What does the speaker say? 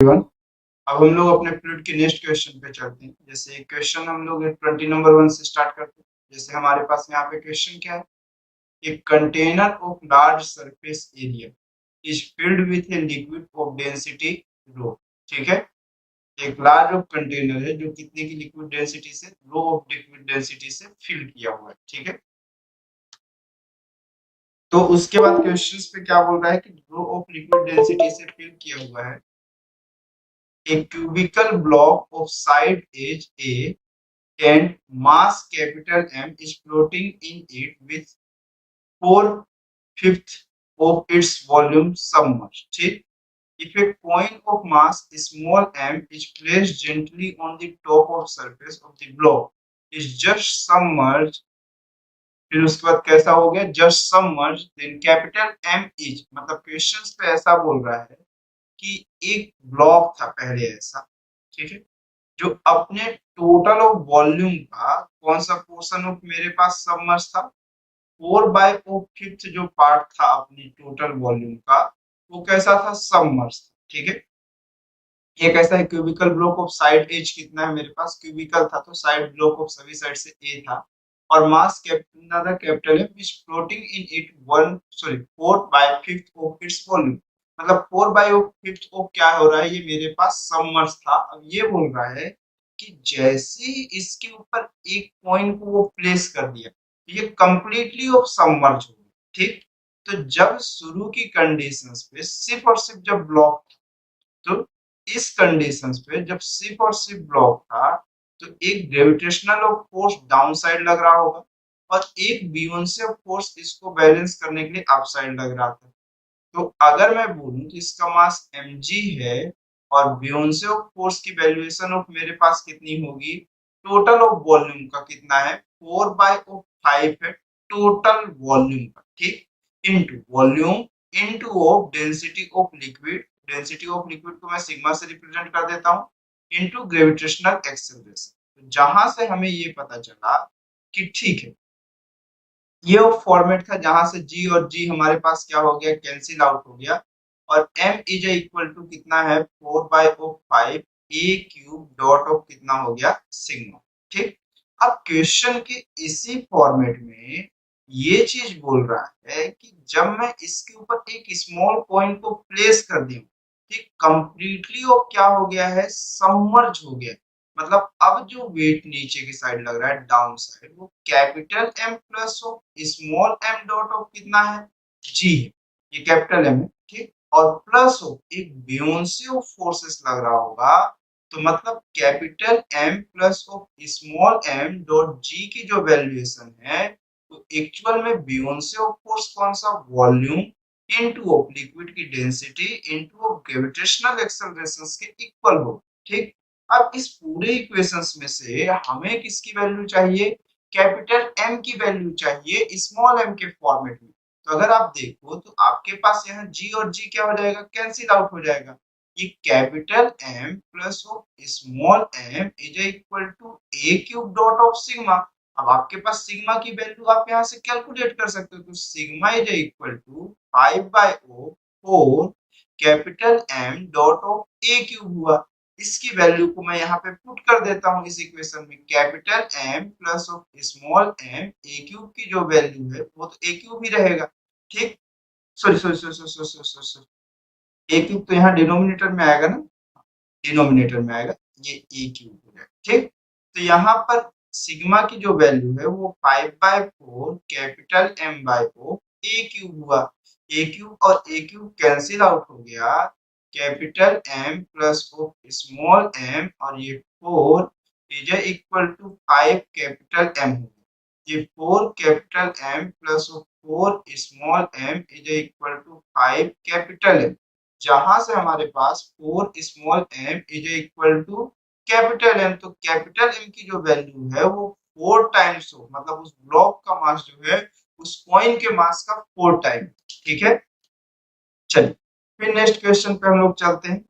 Everyone, अब हम लोग अपने फ्लूइड के नेक्स्ट क्वेश्चन पे चलते हैं। जैसे क्वेश्चन हम लोग 20 नंबर 1 से स्टार्ट करते हैं। जैसे हमारे पास यहाँ पे क्वेश्चन क्या है, एक container of large surface area is filled with a liquid of density rho. ठीक है, एक लार्ज ऑफ कंटेनर है जो कितने की लिक्विड डेंसिटी से, रो ऑफ लिक्विड डेंसिटी से फिल किया हुआ है। ठीक है, तो उसके बाद क्वेश्चंस पे क्या बोल रहा है कि रो ऑफ लिक्विड डेंसिटी से फिल किया हुआ है a cubical block of side edge A and mass capital M is floating in it with 4/5 of its volume submerged. ठीक, if a coin of mass small m is placed gently on the top of surface of the block is just submerged, फिर उसके बाद कैसा हो गया, just submerged, then capital M is, मतलब questions पे ऐसा बोल रहा है कि एक ब्लॉक था पहले ऐसा, ठीक है, जो अपने टोटल ऑफ वॉल्यूम का कौन सा पोर्शन ऑफ मेरे पास सबमर्ज था, 4/5 जो पार्ट था अपनी टोटल वॉल्यूम का, वो कैसा था, सबमर्ज था। ठीक है, ये कैसा है, cubical block of side edge कितना है मेरे पास, क्यूबिकल था तो साइड ब्लॉक ऑफ सभी साइड से ए था, और मास कितना था, कैपिटल है, is floating in it 4/5 of its volume, मतलब 4/5 ऑफ क्या हो रहा है, ये मेरे पास सबमर्ज था। अब ये बोल रहा है कि जैसे ही इसके ऊपर एक पॉइंट को वो प्लेस कर दिया, ये कंप्लीटली ऑफ सबमर्ज हो गया। ठीक, तो जब शुरू की कंडीशंस पे सिर्फ और सिर्फ जब ब्लॉक, तो इस कंडीशंस पे जब सिर्फ और सिर्फ ब्लॉक था तो एक ग्रेविटेशनल फोर्स डाउन साइड लग रहा होगा और एक बियोंसे फोर्स इसको बैलेंस करने के लिए अप साइड लग रहा था। तो अगर मैं बोलूं कि इसका मास mg है और बियोंसे फोर्स की वैल्यूएशन ऑफ मेरे पास कितनी होगी, टोटल ऑफ वॉल्यूम का कितना है, 4/5 है टोटल वॉल्यूम का। ठीक, into volume into of density of liquid, density of liquid को मैं सिग्मा से रिप्रेजेंट कर देता हूँ, इनटू ग्रेविटेशनल एक्सेलरेशन। तो जहां से हमें ये पता चला कि ठीक है, ये वो फॉर्मेट था जहां से g और g हमारे पास क्या हो गया, कैंसिल आउट हो गया, और m इज इक्वल टू कितना है, 4/5 a क्यूब डॉट ऑफ कितना हो गया, सिग्मा। ठीक, अब क्वेश्चन के इसी फॉर्मेट में ये चीज बोल रहा है कि जब मैं इसके ऊपर एक स्मॉल पॉइंट को प्लेस कर दूं, ठीक, कंप्लीटली वो क्या हो गया है, सबमर्ज हो गया, मतलब अब जो वेट नीचे की साइड लग रहा है डाउन साइड, वो capital M plus of small m dot of कितना है, g है, ये कैपिटल M है। ठीक, और प्लस ऑफ एक बियोंसे ऑफ फोर्सेस लग रहा होगा, तो मतलब capital M plus of small m dot g की जो वैल्यूएशन है, तो एक्चुअल में बियोंसे ऑफ फोर्स कौन सा, वॉल्यूम इनटू ऑफ लिक्विड की डेंसिटी इनटू ऑफ ग्रेविटेशनल एक्सेलरेशंस के इक्वल हो। ठीक, अब इस पूरे इक्वेशंस में से हमें किसकी वैल्यू चाहिए, कैपिटल M की वैल्यू चाहिए स्मॉल m के फॉर्मेट में। तो अगर आप देखो तो आपके पास यहाँ g और g क्या हो जाएगा, कैंसिल आउट हो जाएगा, ये capital M plus of small m is equal to a cube dot of sigma. अब आपके पास सिग्मा की वैल्यू आप यहाँ से कैलकुलेट कर सकते हो, तो sigma is equal to 5/4 capital M dot of a cube हुआ। इसकी वैल्यू को मैं यहाँ पे पुट कर देता हूँ इस इक्वेशन में, capital M plus of small m a cube की जो वैल्यू है वो तो a क्यूब ही रहेगा। ठीक, sorry sorry sorry sorry sorry sorry sorry, a cube तो यहाँ डिनोमिनेटर में आएगा ना, डिनोमिनेटर में आएगा, ये a क्यूब हो जाएगा। ठीक, तो यहाँ पर सिग्मा की जो वैल्यू है वो 5/4 कैपिटल M/4 a क्यूब हुआ, a क्यूब और a क्यूब कैंसिल आउट हो गया, capital M plus of small m और ये 4 is equal to 5 capital M हो गया, ये 4 capital M plus of 4 small m is equal to 5 capital M, जहां से हमारे पास 4 small m is equal to capital M, तो कैपिटल M की जो वैल्यू है वो 4 टाइम्स हो, मतलब उस ब्लॉक का मास जो है उस कॉइन के मास का 4 टाइम। ठीक है, चलिए फिर नेक्स्ट क्वेश्चन पे हम लोग चलते हैं।